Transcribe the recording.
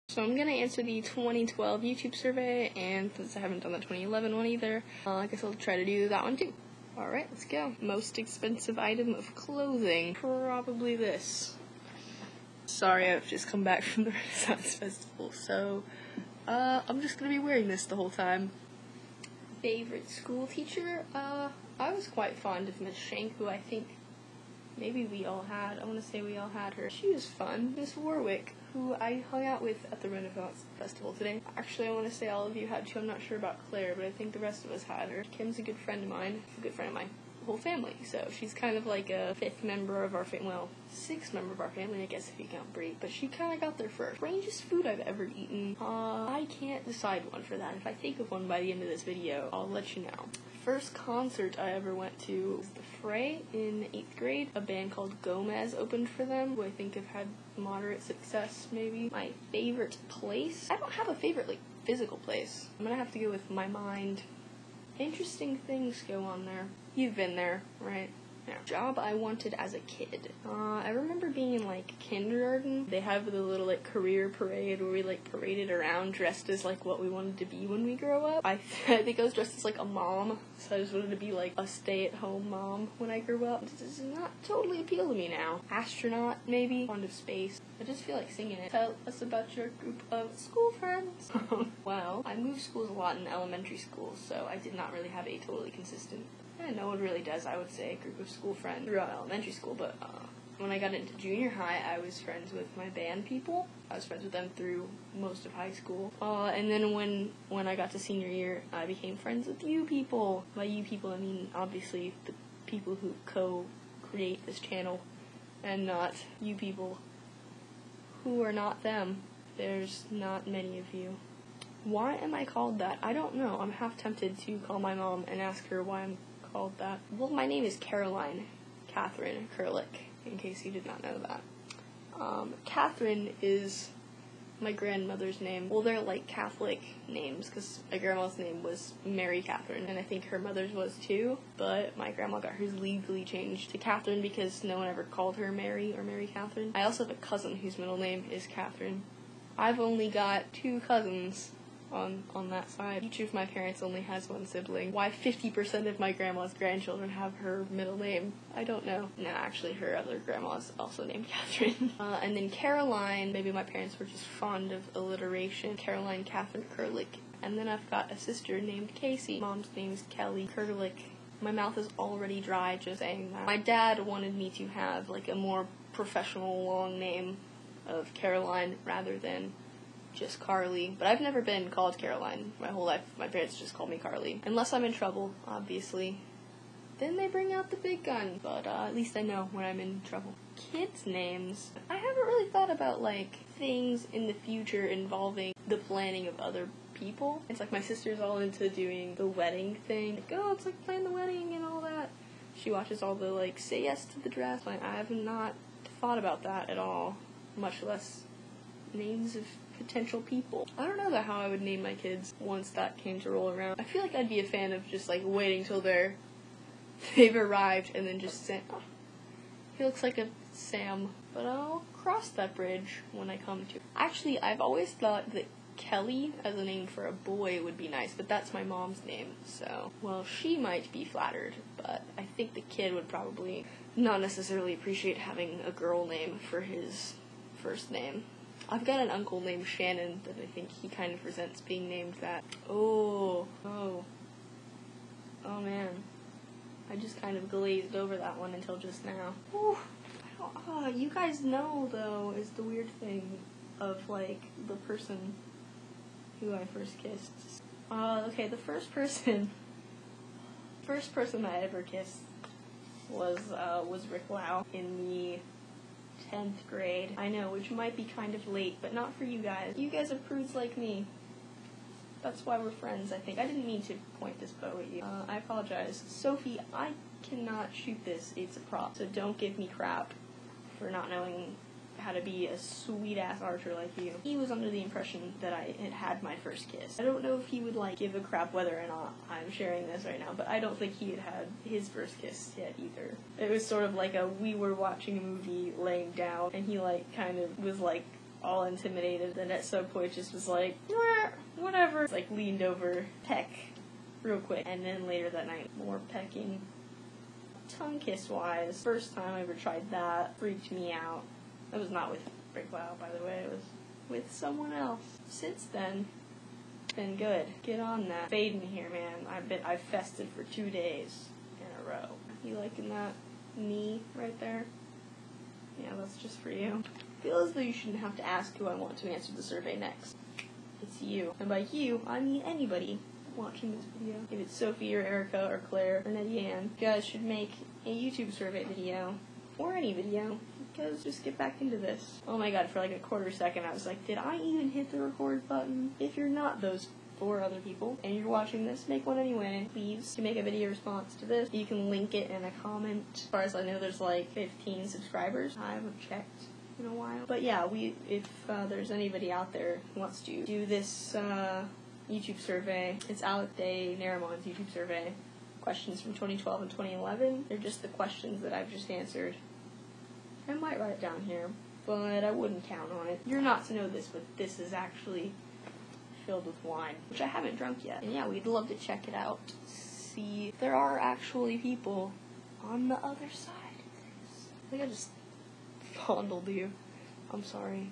So I'm going to answer the 2012 YouTube survey, and since I haven't done the 2011 one either, I guess I'll try to do that one too. Alright, let's go. Most expensive item of clothing. Probably this. Sorry, I've just come back from the Renaissance Festival, so I'm just going to be wearing this the whole time. Favorite school teacher? I was quite fond of Miss Shank, who I think maybe we all had. I want to say we all had her. She was fun. Miss Warwick, who I hung out with at the Renaissance Festival today. Actually, I want to say all of you had too. I'm not sure about Claire, but I think the rest of us had her. Kim's a good friend of mine. A good friend of my whole family. So she's kind of like a fifth member of our family. Well, sixth member of our family, I guess, if you count Brie. But she kind of got there first. Strangest food I've ever eaten. I can't decide one for that. If I think of one by the end of this video, I'll let you know. First concert I ever went to was The Fray in 8th grade. A band called Gomez opened for them, who I think have had moderate success, maybe. My favorite place? I don't have a favorite, like, physical place. I'm gonna have to go with my mind. Interesting things go on there. You've been there, right? Yeah. Job I wanted as a kid. I remember being in, like, kindergarten. They have the little, like, career parade where we, like, paraded around dressed as, like, what we wanted to be when we grow up. I think I was dressed as, like, a mom, so I just wanted to be, like, a stay-at-home mom when I grew up. This does not totally appeal to me now. Astronaut, maybe. Fond of space. I just feel like singing it. Tell us about your group of school friends. Well, I moved schools a lot in elementary school, so I did not really have a totally consistent, no one really does, I would say, group of school friends throughout elementary school, but when I got into junior high, I was friends with my band people. I was friends with them through most of high school. And then when I got to senior year, I became friends with you people. By you people, I mean, obviously, the people who co-create this channel, and not you people who are not them. There's not many of you. Why am I called that? I don't know. I'm half tempted to call my mom and ask her why I'm called that. Well, my name is Caroline Catherine Kurlick, in case you did not know that. Catherine is my grandmother's name. Well, they're like Catholic names, because my grandma's name was Mary Catherine, and I think her mother's was too, but my grandma got hers legally changed to Catherine because no one ever called her Mary or Mary Catherine. I also have a cousin whose middle name is Catherine. I've only got 2 cousins on that side. Each of my parents only has 1 sibling. Why 50% of my grandma's grandchildren have her middle name, I don't know. No, actually, her other grandma's also named Catherine. And then Caroline, maybe my parents were just fond of alliteration. Caroline Catherine Kurlick. And then I've got a sister named Casey. Mom's name is Kelly Kurlick. My mouth is already dry just saying that. My dad wanted me to have, like, a more professional long name of Caroline rather than just Carly, but I've never been called Caroline my whole life. My parents just call me Carly. Unless I'm in trouble, obviously. Then they bring out the big gun, but at least I know when I'm in trouble. Kids' names. I haven't really thought about, like, things in the future involving the planning of other people. It's like my sister's all into doing the wedding thing. Like, oh, it's like plan the wedding and all that. She watches all the, like, say yes to the dress. Like, I have not thought about that at all, much less names of potential people. I don't know how I would name my kids once that came to roll around. I feel like I'd be a fan of just, like, waiting till they've arrived and then just saying, oh, he looks like a Sam. But I'll cross that bridge when I come to it. Actually, I've always thought that Kelly as a name for a boy would be nice, but that's my mom's name, so, well, she might be flattered, but I think the kid would probably not necessarily appreciate having a girl name for his first name. I've got an uncle named Shannon that I think he kind of resents being named that. Oh man. I just kind of glazed over that one until just now. Ooh, you guys know, though, is the weird thing of, like, the person who I first kissed. Okay, the first person I ever kissed was Rick Lau in the 10th grade. I know, which might be kind of late, but not for you guys. You guys are prudes like me. That's why we're friends, I think. I didn't mean to point this bow at you. I apologize. Sophie, I cannot shoot this. It's a prop, so don't give me crap for not knowing how to be a sweet-ass archer like you. He was under the impression that I had my first kiss. I don't know if he would, like, give a crap whether or not I'm sharing this right now, but I don't think he had his first kiss yet either. It was sort of like we were watching a movie laying down, and he, like, kind of was, like, all intimidated, and at some point just was like, whatever. Like, leaned over, peck, real quick. And then later that night, more pecking. Tongue kiss wise, first time I ever tried that, freaked me out. It was not with BreakWow, by the way, it was with someone else. Since then, been good. Get on that. Fading here, man. I've fested for 2 days in a row. You liking that knee right there? Yeah, that's just for you. I feel as though you shouldn't have to ask who I want to answer the survey next. It's you. And by you, I mean anybody watching this video. If it's Sophie or Erica or Claire or Nettie Ann, you guys should make a YouTube survey video. Or any video. Because just get back into this. Oh my god, for like a quarter second I was like, did I even hit the record button? If you're not those 4 other people, and you're watching this, make one anyway. Please, to make a video response to this. You can link it in a comment. As far as I know, there's like 15 subscribers. I haven't checked in a while. But yeah, if there's anybody out there who wants to do this YouTube survey, it's Alec Day Naramon's YouTube survey. Questions from 2012 and 2011. They're just the questions that I've just answered. I might write it down here, but I wouldn't count on it. You're not to know this, but this is actually filled with wine, which I haven't drunk yet. And yeah, we'd love to check it out. See if there are actually people on the other side. I think I just fondled you. I'm sorry.